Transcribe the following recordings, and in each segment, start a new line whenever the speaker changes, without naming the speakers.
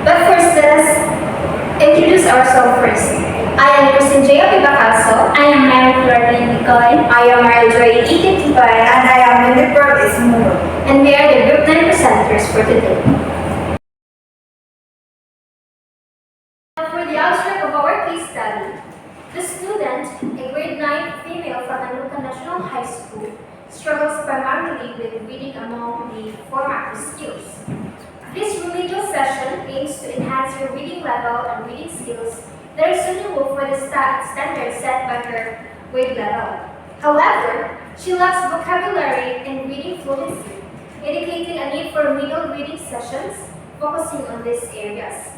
But first, let us introduce ourselves first. I am Jeah Bacalso.
I am Flordelyn Bicoy.
I am Mariel Joy E. Catipay.
And I am Murod.
And we are the Group 9 presenters for today. For the abstract of our case study, the student, a grade 9 female from Manuka National High School, struggles primarily with reading among the formative skills. This remedial session aims to enhance her reading level and reading skills that are suitable for the standards set by her grade level. However, she lacks vocabulary and reading fluency, indicating a need for remedial reading sessions focusing on these areas.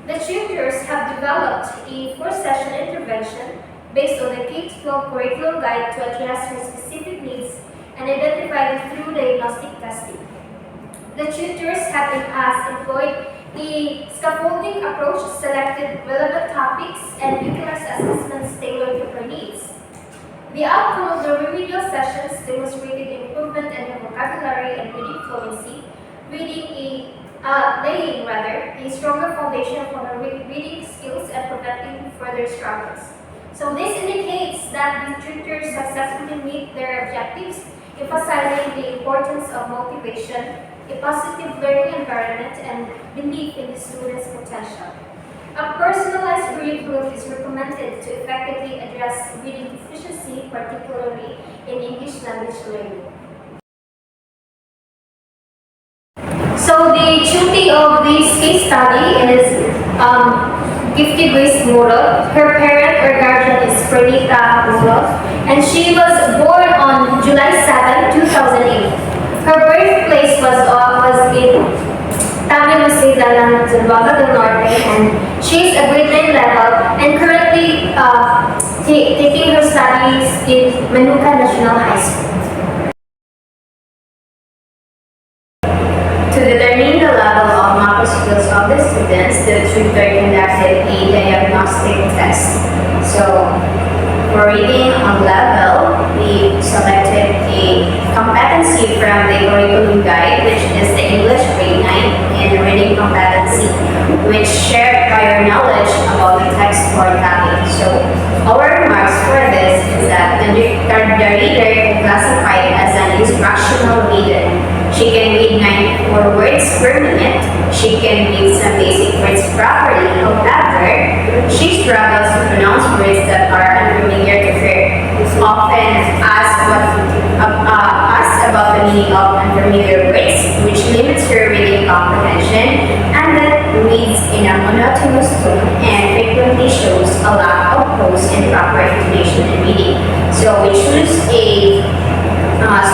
The tutors have developed a 4-session intervention based on the K-12 curriculum guide to address her specific needs and identify them through diagnostic testing. The tutors have in the past employed a scaffolding approach, selected relevant topics, and utilized assessments tailored to her needs. The outcome of the remedial sessions demonstrated improvement in her vocabulary and reading fluency, laying a stronger foundation for her reading skills and preventing further struggles. So this indicates that the tutors successfully meet their objectives, emphasizing the importance of motivation, a positive learning environment, and belief in the student's potential. A personalized curriculum is recommended to effectively address reading deficiency, particularly in English language learning. So the tutor of this case study is Gifted Grace Murod. Her parent or guardian is Murod, and she was born on July 7, 2008. Her birthplace was in Zamboanga del Norte, and she is a grade 9 level and currently taking her studies in Manuka National High School.
To determine the level of math skills of the students, the tutor conducted a diagnostic test. So, for reading on level, we selected a competency from the curriculum guide, which is the English grade 9 and reading competency, which shared prior knowledge about the text or topic. So, our remarks for this is that the reader can classify as an instructional reader. She can read 94 words per minute. She can read some basic words properly. However, she struggles to pronounce words that are unfamiliar to her. Often asked about the meaning of unfamiliar words, which limits her reading comprehension, and that reads in a monotonous tone and frequently shows a lack of pose and proper intonation in reading. So we choose a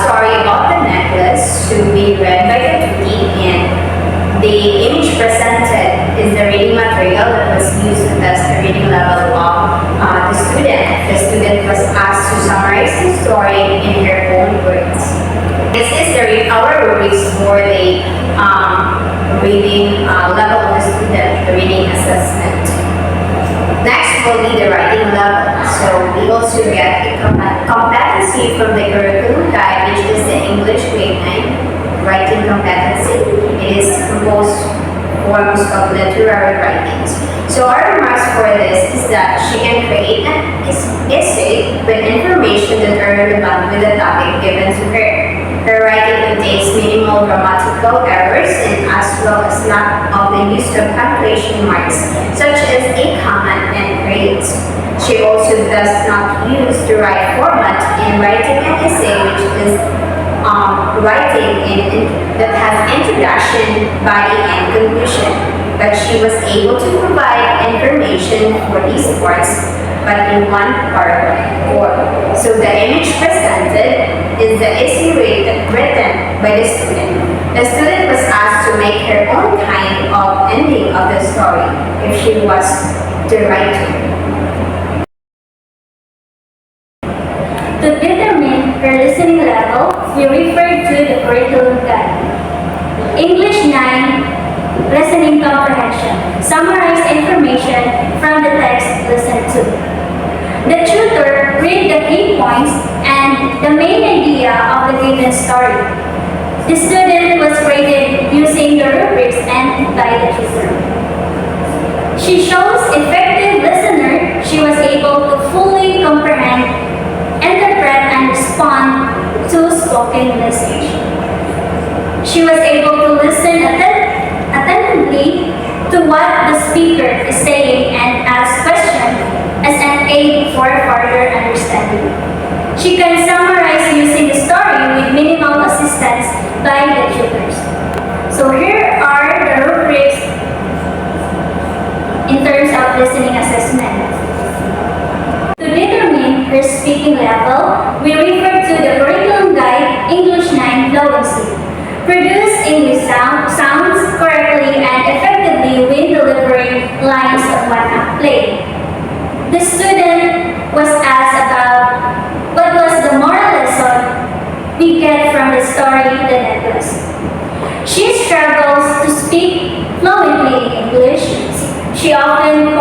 story about the necklace to be read by the tutor, and the image presented is the reading material that was used to test the reading level of the student. The student was asked to summarize the story in her own words. This is our rubrics for the reading level of the student, the reading assessment. Next will be the writing level. So we also get a competency from the curriculum guide, which is the English grade 9 writing competency. It is composed forms of literary writings. So our remarks for this is that she can create an essay with information that are relevant with the topic given to her. Her writing contains minimal grammatical errors and as well as lack of the use of punctuation marks, such as a comma and grades. She also does not use the right format in writing an essay, which is writing that has introduction, body, and conclusion. But she was able to provide information for these parts, but in one paragraph form. So the image presented is the essay written by the student. The student was asked to make her own kind of ending of the story if she was the writer.
To determine her listening level, we refer to the curriculum guide. English 9, listening comprehension. Summarize information from the text listened to. The tutor read the key points and the main idea of the given story. The student was graded using the rubrics and by the tutor. She shows effective listener. She was able to fully comprehend, interpret, and respond to spoken message. She was able to listen attentively to what the speaker is saying and ask questions as an aid for further understanding. She can summarize using the story with minimal assistance by the tutors. So here are the rubrics in terms of listening assessment. To determine her speaking level, we refer to the curriculum guide English 9 Fluency. Produce English sounds correctly and effectively when delivering lines of one-act play. The student was asked about what was the moral lesson we get from the story The Necklace. She struggles to speak fluently in English. She often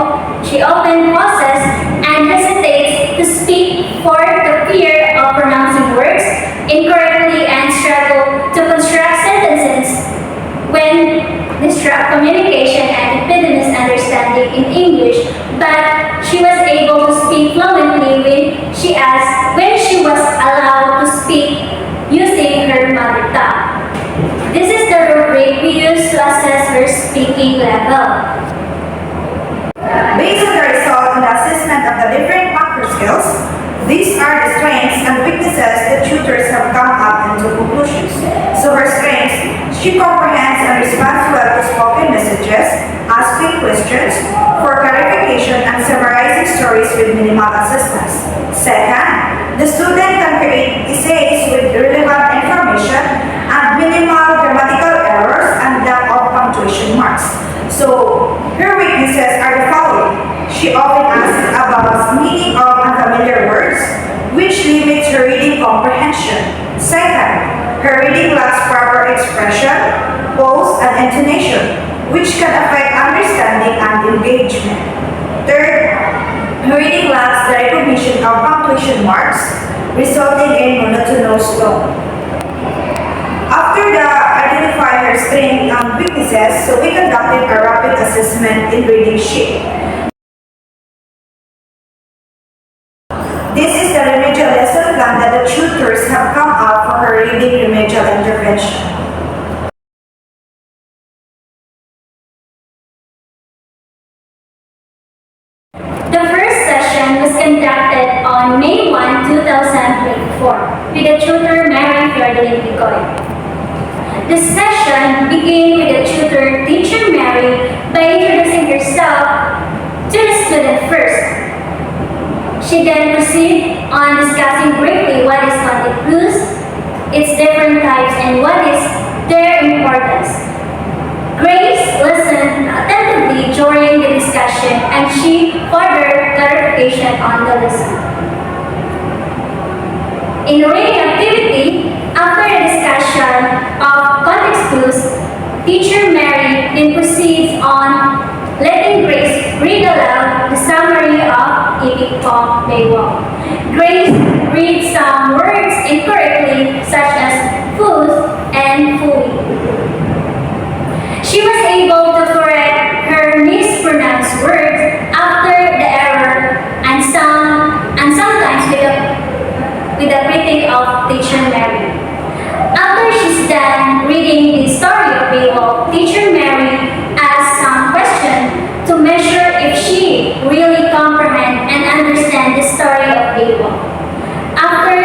pauses and hesitates to speak for the fear of pronouncing words incorrectly and struggle to construct sentences when disrupt communication and impede understanding in English, but she was able to speak fluently when she was allowed to speak using her mother tongue. This is the rubric we use to assess her speaking level.
Based on the result on the assessment of the different macro skills, these are the strengths and weaknesses that tutors have come up into conclusions. So her strengths, she comprehends and responds well to spoken messages, asking questions for clarification and summarizing stories with minimal assistance. Second, the student can create essays with relevant information and minimal grammatical errors and lack of punctuation marks. So, her weaknesses are the following. She often asks about meaning of unfamiliar words, which limits her reading comprehension. Second, her reading lacks proper expression, pause, and intonation, which can affect understanding and engagement. Third, her reading lacks the recognition of punctuation marks, resulting in monotonous tone. After identifying her strengths and weaknesses, so we conducted a rapid assessment in reading sheet. This is the remedial lesson plan that the tutors have come up for her reading remedial intervention.
The first session was conducted on May 1, 2024 with the tutor Flordelyn Bicoy. The session began with the tutor, Teacher Mary, by introducing herself to the student first. She then proceeded on discussing briefly what is contact clues, its different types, and what is their importance. Grace listened attentively during the discussion and she furthered clarification on the lesson. In the reading activity, after the discussion of context clues, Teacher Mary then proceeds on letting Grace read aloud the summary of Epic Poem Maywalk. Grace reads some words incorrectly, such as food and fooey. She was able to correct her mispronounced words after the error and sometimes with the critique of Teacher Mary. After she's done reading the story of Bicoy, Teacher Mary asks some questions to measure if she really comprehend and understand the story of Bicoy. After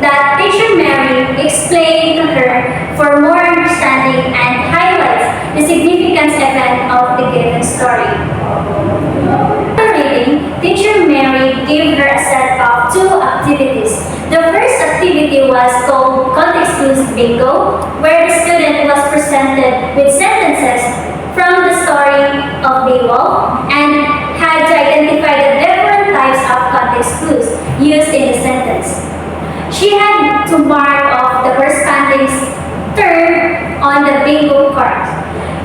that, Teacher Mary explained to her for more understanding and highlights the significance event of the given story. After reading, Teacher Mary gave her a set of 2 activities. The first activity was called Context Clues Bingo, where the student was presented with sentences from the story of Bicoy and had to identify the different types of context clues used in the sentence. She had to mark off the corresponding term on the bingo card.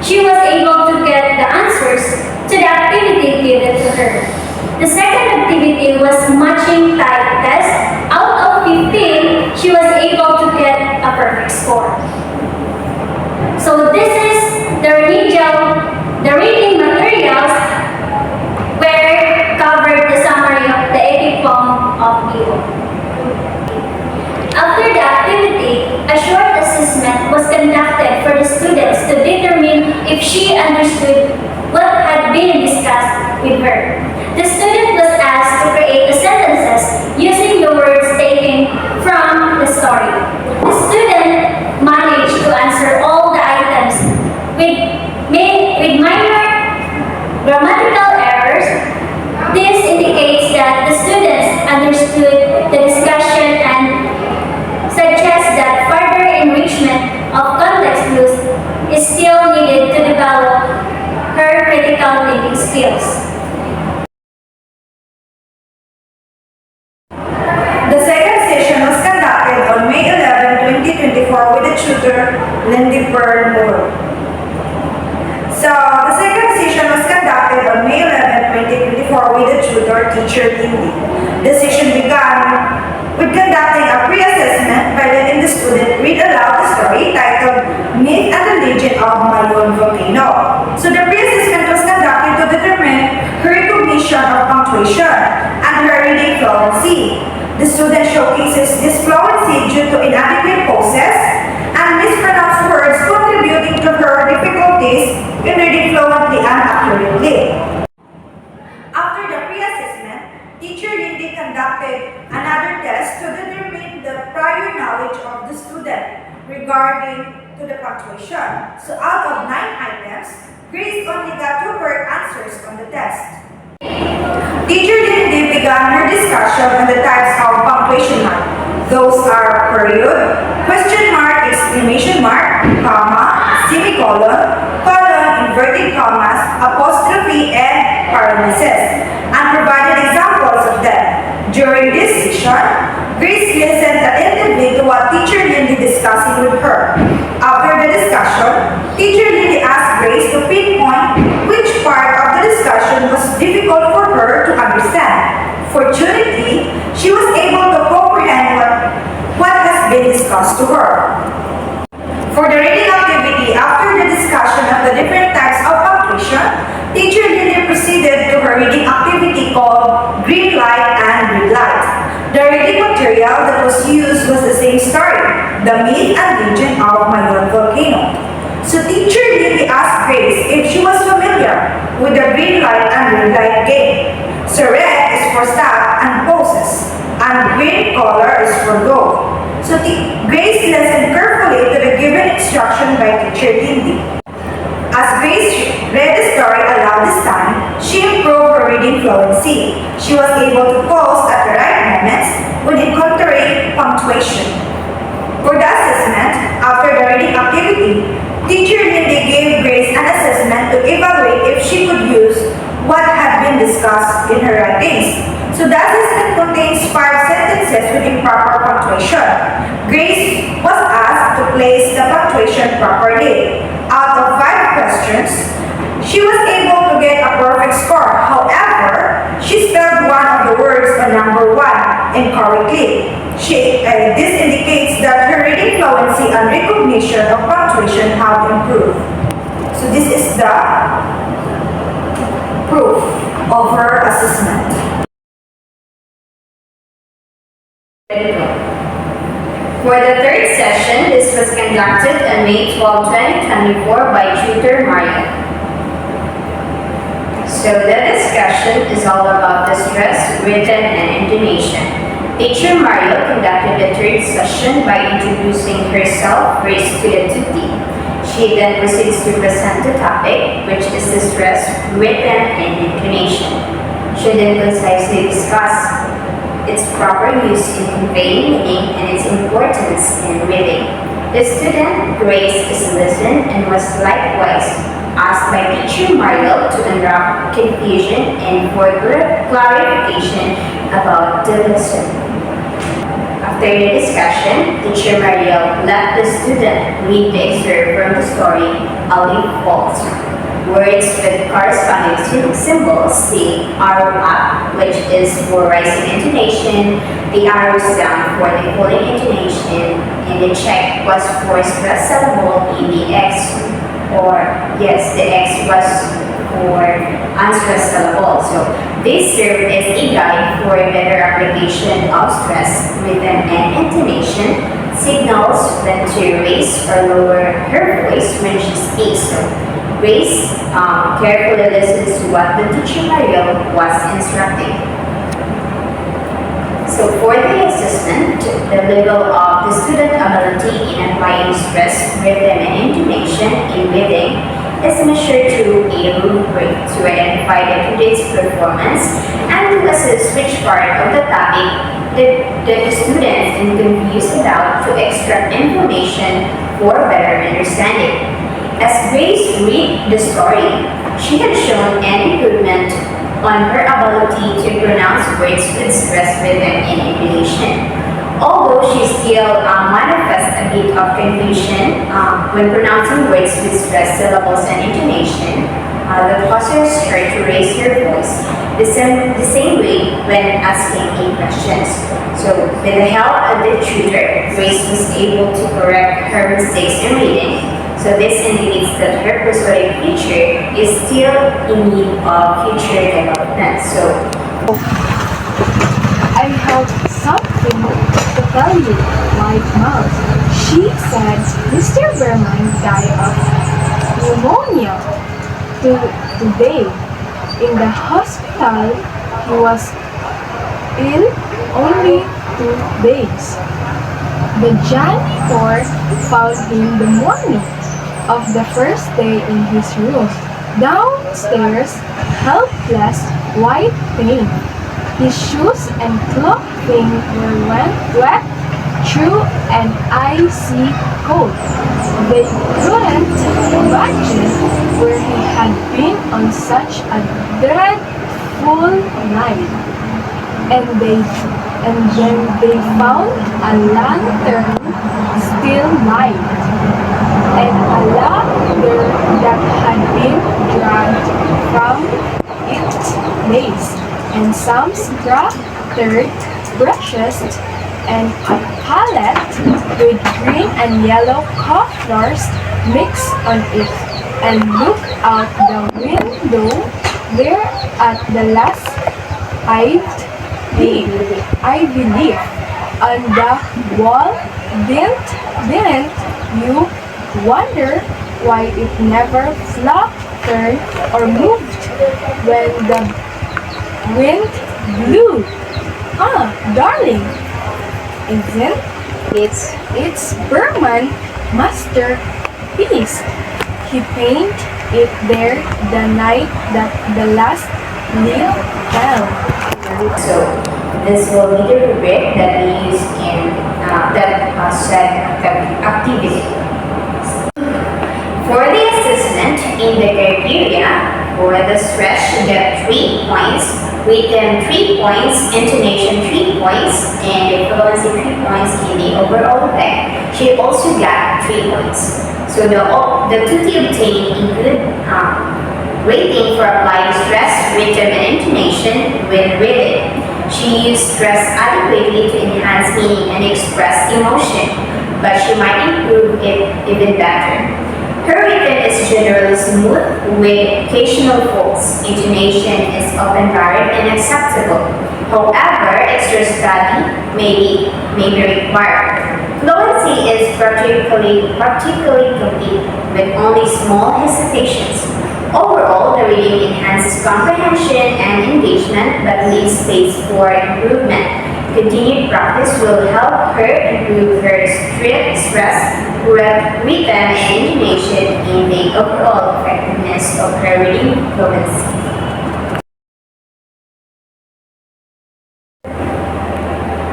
She was able to get the answers to the activity given to her. The second activity was matching type test. Out of 15, she was able to get a perfect score. So this is the reading material she understood what had been discussed with her. The student was asked to create the sentences using the words taken from the story. The student managed to answer all the items with minor grammatical errors. This indicates that the students understood the discussion and suggests that further enrichment of context clues is still needed to develop her critical thinking skills.
The second session was conducted on May 11, 2024 with the tutor, Lyndie Murod. So, the second session was conducted on May 11, 2024 with the tutor, teacher Lyndie. The session began with conducting a pre-assessment by letting the student read aloud the story titled Myth and the Legend of Mariel Volcano. So, the pre-assessment was conducted to determine her recognition of punctuation and her reading fluency. The student showcases this fluency due to inadequate pauses and mispronounced words contributing to her difficulties in reading fluently and accurately. After the pre-assessment, teacher Lyndie conducted another test to determine the prior knowledge of the student regarding to the punctuation. So out of 9 items, Grace only got 2 correct answers on the test. Teacher Lyndie began her discussion on the types of punctuation mark. Those are period, question mark, exclamation mark, comma, semicolon, colon, inverted commas, apostrophe, and parentheses, and provided examples of them. During this session, Grace listened attentively to what teacher Lyndie discussing with her. After the discussion, teacher Lyndie asked Grace to pinpoint which part of the discussion was difficult for her to understand. Fortunately, she was able to comprehend what has been discussed to her. For the reading activity, after the discussion of the different types of punctuation, teacher Lyndie proceeded to her reading activity called Green Light and Red Light. The reading material that was used was the same story, The Myth and Legend of Mariel Volcano. So teacher Lyndie asked Grace if she was familiar with the Green Light and Red Light game. So red is for stop and poses, and green color is for go. So Grace listened carefully to the given instruction by teacher Lyndie. As Grace read the story aloud this time, she improved her reading fluency. She was able to pause at the right moments when encountering punctuation. For the assessment, after the reading activity, teacher Lyndie gave Grace an assessment to evaluate if she could use what had been discussed in her writings. So the assessment contains 5 sentences with improper punctuation. Grace was asked to place the punctuation properly. Out of 5 questions, she was able to get a perfect score. However, she spelled one of the words on number 1 incorrectly. This indicates that her reading fluency and recognition of punctuation have improved. So this is the proof of her assessment.
For the third session, this was conducted on May 12, 2024 by tutor Mariel. So the discussion is all about the stress, written, and intonation. Teacher Mariel conducted the third session by introducing herself first to the tutti. She then proceeds to present the topic, which is the stress, written, and intonation. She then concisely discuss its proper use in conveying meaning and its importance in reading. The student, Grace, is listened and was likewise asked by teacher Mariel to unwrap confusion and for clarification about the lesson. After the discussion, teacher Mariel let the student read the excerpt from the story, A Leaf Falls. Words with corresponding symbols, the arrow up, which is for rising intonation, the arrows down for the falling intonation, and the check was for stress syllable in the X, or yes, the X was for unstressed syllable. So this served as a guide for better application of stress, rhythm, and intonation, signals when to raise or lower her voice when she speaks. So Grace carefully listens to what the teacher Mariel was instructing. So for the assessment, the level of the student ability in applying stress, rhythm, and intonation in reading is measured through a rubric to identify the student's performance and to assess which part of the topic the students is confused about to extract information for better understanding. As Grace read the story, she had shown an improvement on her ability to pronounce words with stress, rhythm, and intonation. Although she still manifests a bit of confusion when pronouncing words with stress, syllables, and intonation, that causes her to raise her voice the same way when asking a questions. So, with the help of the tutor, Grace was able to correct her mistakes in reading. So this indicates that her persuasive feature is still in need of future development. So
I have something to tell you, White Mouse. She said Mr. Berman died of pneumonia today. In the hospital, he was ill only 2 days. The janitor found him the morning of the first day in his room, downstairs, helpless, white pain. His shoes and clothing were wet through an icy cold. They couldn't imagine where he had been on such a dreadful night. And then they found a lantern still light, and a ladder that had been dragged from its base, and some scattered brushes, and a palette with green and yellow colors mixed on it. And look out the window there at the last I believe on the wall. Didn't you wonder why it never fluttered or moved when the wind blew? Darling, isn't it's Berman masterpiece? He painted it there the night that the last leaf fell.
So this will be the rubric that we use in that set activity. For the assessment in the criteria, for the stress she got 3 points, written 3 points, intonation 3 points, and fluency 3 points in the overall effect. She also got 3 points. So the tutti obtained include rating for applying stress, rhythm, and intonation when reading. She used stress adequately to enhance meaning and express emotion, but she might improve it even better. Her rhythm is generally smooth with occasional faults. Intonation is often varied and acceptable. However, extra study may be required. Fluency is particularly complete with only small hesitations. Overall, the reading enhances comprehension and engagement but leaves space for improvement. Continued practice will help her improve her stress, rhythm, and intonation in the overall effectiveness of her reading fluency.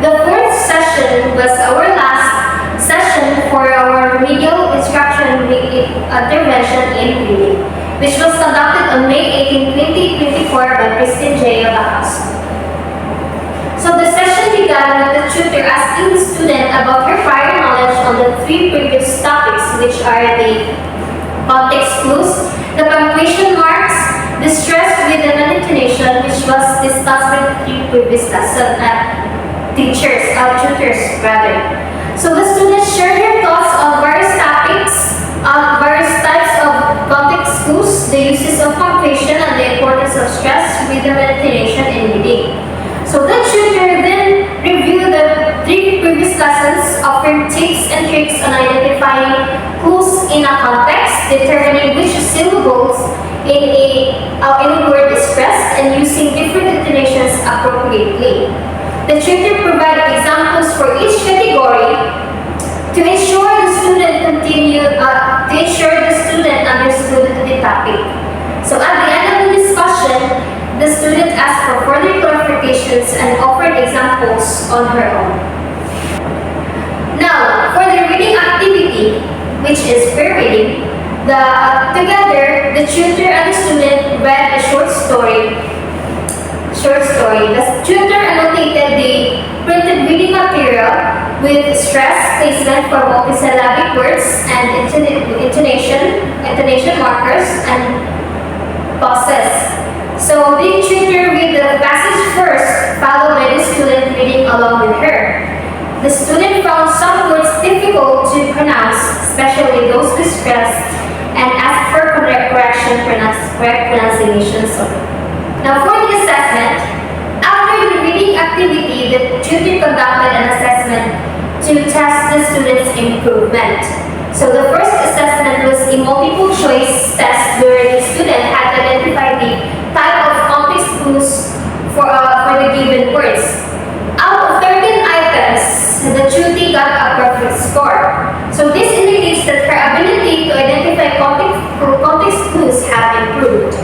The fourth session was our last session for our remedial instruction intervention in reading, which was conducted on May 18, 2024 by Jeah Bacalso. So the session began with the tutor asking the student about her prior knowledge on the 3 previous topics, which are the context clues, the punctuation marks, the stress, rhythm, and intonation, which was discussed with 3 previous tutors rather. So the students shared their thoughts on various topics, various types of context clues, the uses of punctuation, and the importance of stress, rhythm, and intonation in reading. So the tutor then reviewed the 3 previous lessons, offering tips and tricks on identifying clues in a context, determining which syllables in a word is stressed and using different intonations appropriately. The tutor provided examples for each category to ensure the student understood the topic. So at the end of the discussion, the student asked for further clarifications and offered examples on her own. Now, for the reading activity, which is peer reading, together the tutor and the student read a short story. The tutor annotated the printed reading material with stress placement for multisyllabic words and intonation markers and pauses. So the tutor read the passage first, followed by the student reading along with her. The student found some words difficult to pronounce, especially those with stress, and asked for correct pronunciations. Now for the assessment, after the reading activity, the tutor conducted an assessment to test the student's improvement. So the first assessment was a multiple choice test where the student had to identify the type of context clues for the given words. Out of 13 items, the tutor got a perfect score. So this indicates that her ability to identify context clues have improved.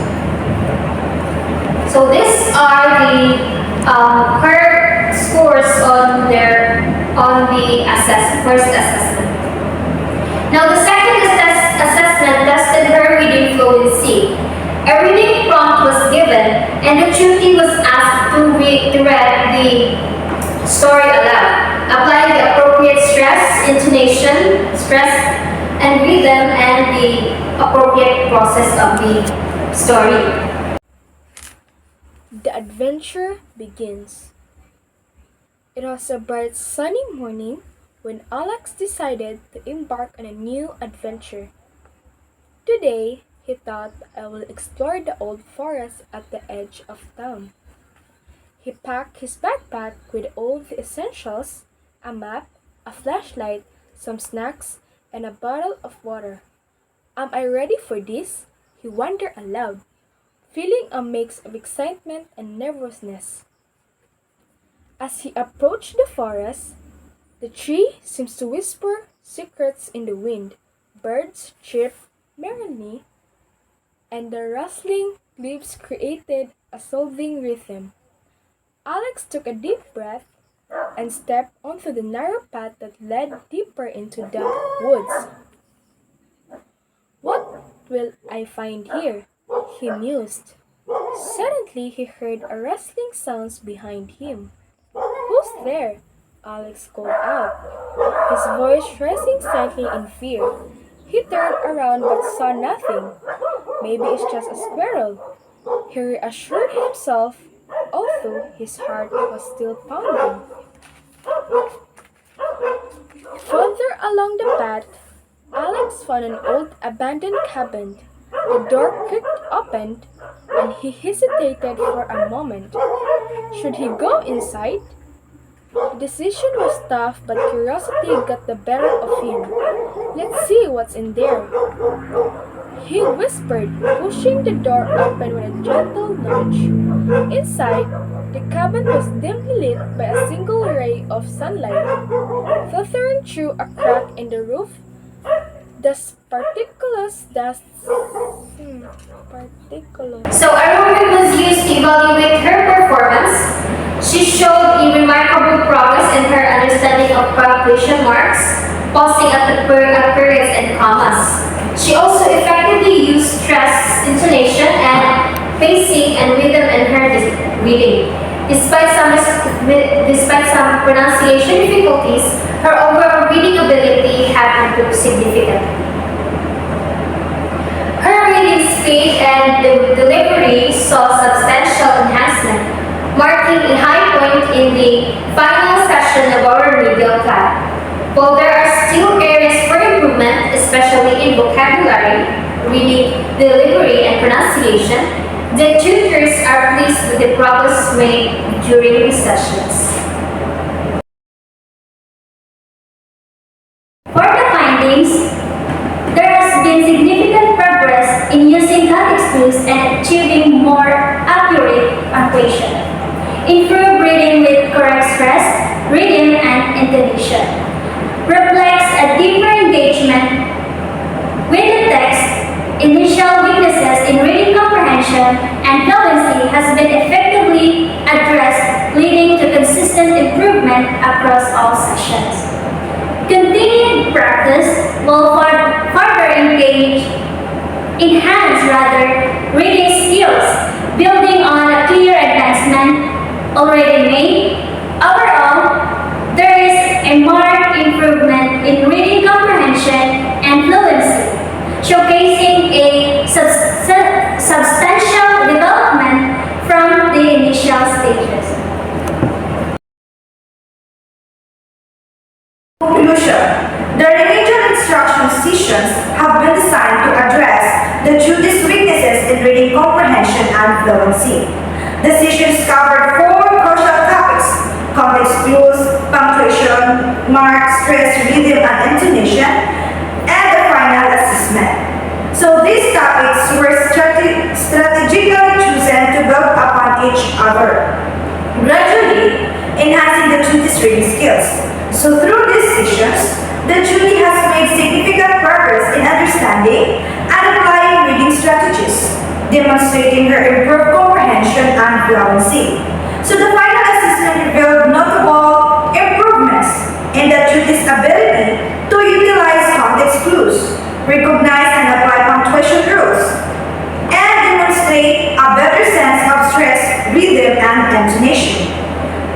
So these are the her scores on the first assessment. Now the second assessment tested her reading fluency. A reading prompt was given, and the tutor was asked to read the story aloud, applying the appropriate stress, intonation, and rhythm, and the appropriate process of the story.
The adventure begins. It was a bright sunny morning when Alex decided to embark on a new adventure. Today, he thought, I will explore the old forest at the edge of town. He packed his backpack with all the essentials, a map, a flashlight, some snacks, and a bottle of water. Am I ready for this? He wondered aloud, feeling a mix of excitement and nervousness. As he approached the forest, the tree seems to whisper secrets in the wind. Birds chirp merrily, and the rustling leaves created a soothing rhythm. Alex took a deep breath and stepped onto the narrow path that led deeper into the woods. What will I find here? He mused. Suddenly he heard a rustling sounds behind him. Who's there? Alex called out, his voice rising slightly in fear. He turned around but saw nothing. Maybe it's just a squirrel. He reassured himself, although his heart was still pounding. Further along the path, Alex found an old abandoned cabin. The door creaked open, and he hesitated for a moment. Should he go inside? The decision was tough, but curiosity got the better of him. Let's see what's in there, he whispered, pushing the door open with a gentle nudge. Inside, the cabin was dimly lit by a single ray of sunlight, filtering through a crack in the roof.
So Aurora was used to evaluate her performance. She showed a remarkable progress in her understanding of punctuation marks, pausing at the periods and commas. She also effectively used stress, intonation, and pacing and rhythm in her reading. Despite some pronunciation difficulties, her overall reading ability had improved significantly. Her reading speed and delivery saw substantial enhancement, marking a high point in the final session of our remedial class. While there are still areas for improvement, especially in vocabulary, reading, delivery, and pronunciation, the tutors are pleased with the progress made during the sessions.
For the findings, there has been significant progress in leading to consistent improvement across all sessions. Continued practice will enhance reading skills, building on a clear advancement already made. Overall, there is a marked improvement in reading comprehension and fluency, showcasing a substantial development from the initial stages.
Conclusion. The remedial instruction sessions have been designed to address the Judy's weaknesses in reading comprehension and fluency. The sessions covered four crucial topics: context clues, punctuation, mark, stress, rhythm, and intonation, and the final assessment. So these topics were strategically chosen to build upon each other, gradually enhancing the Judy's reading skills. So through these sessions, the Judy has made significant progress in understanding and applying reading strategies, demonstrating her improved comprehension and fluency. So the final assessment revealed notable improvements in the Judy's ability to utilize context clues, recognize and apply punctuation rules, and demonstrate a better sense of stress, rhythm, and intonation.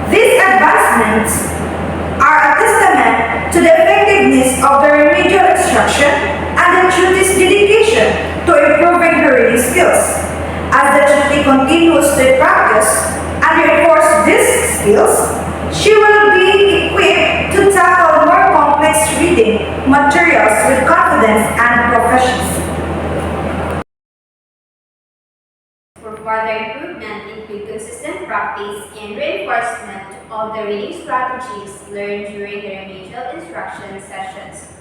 These advancements are a testament to the effectiveness of the remedial instruction and the Judy's dedication to improving her reading skills. As the Judy continues to practice and reinforce these skills, she will be equipped to tackle more complex reading materials with confidence and proficiency.
For further improvement, include consistent practice and reinforcement of the reading strategies learned during the remedial instruction sessions.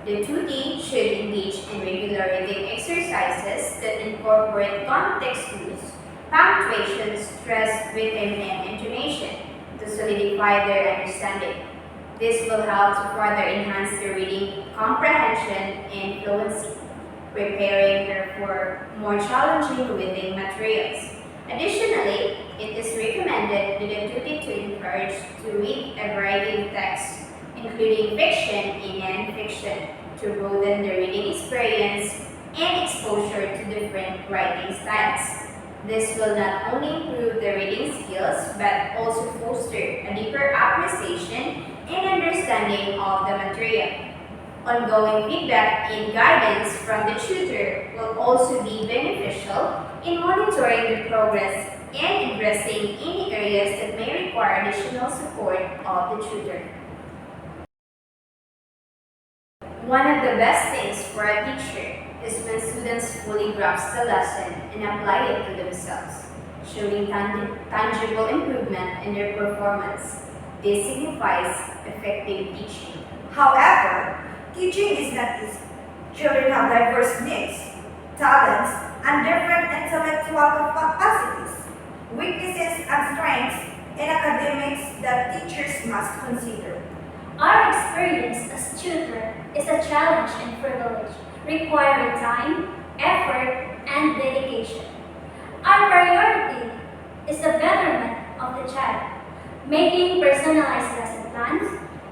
The 2D should engage in regular reading exercises that incorporate context clues, punctuation, stress, rhythm, and intonation to solidify their understanding. This will help to further enhance their reading comprehension and fluency, preparing her for more challenging reading materials. Additionally, it is recommended to the duty to encourage to read a variety of texts, including fiction and non-fiction, to broaden the reading experience and exposure to different writing styles. This will not only improve the reading skills but also foster a deeper appreciation and understanding of the material. Ongoing feedback and guidance from the tutor will also be beneficial in monitoring the progress and addressing any areas that may require additional support of the tutor. One of the best things for a teacher is when students fully grasp the lesson and apply it to themselves, showing tangible improvement in their performance. This signifies effective teaching.
However, teaching is not easy. Children have diverse needs, talents, and different intellectual capacities, weaknesses, and strengths in academics that teachers must consider.
Our experience as tutor is a challenge and privilege, requiring time, effort, and dedication. Our priority is the betterment of the child, making personalized lesson plans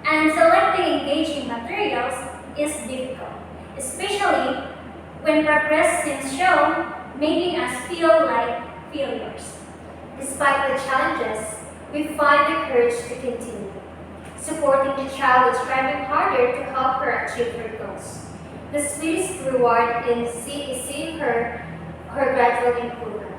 and selecting engaging materials is difficult, especially when progress seems shown, making us feel like failures.
Despite the challenges, we find the courage to continue, supporting the child is striving harder to help her achieve her goals. The sweetest reward is seeing her gradual improvement.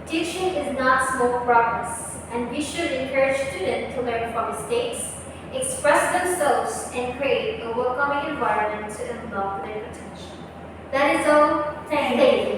Teaching is not small progress, and we should encourage students to learn from mistakes, express themselves, and create a welcoming environment to unlock their potential. That is all. Thank you.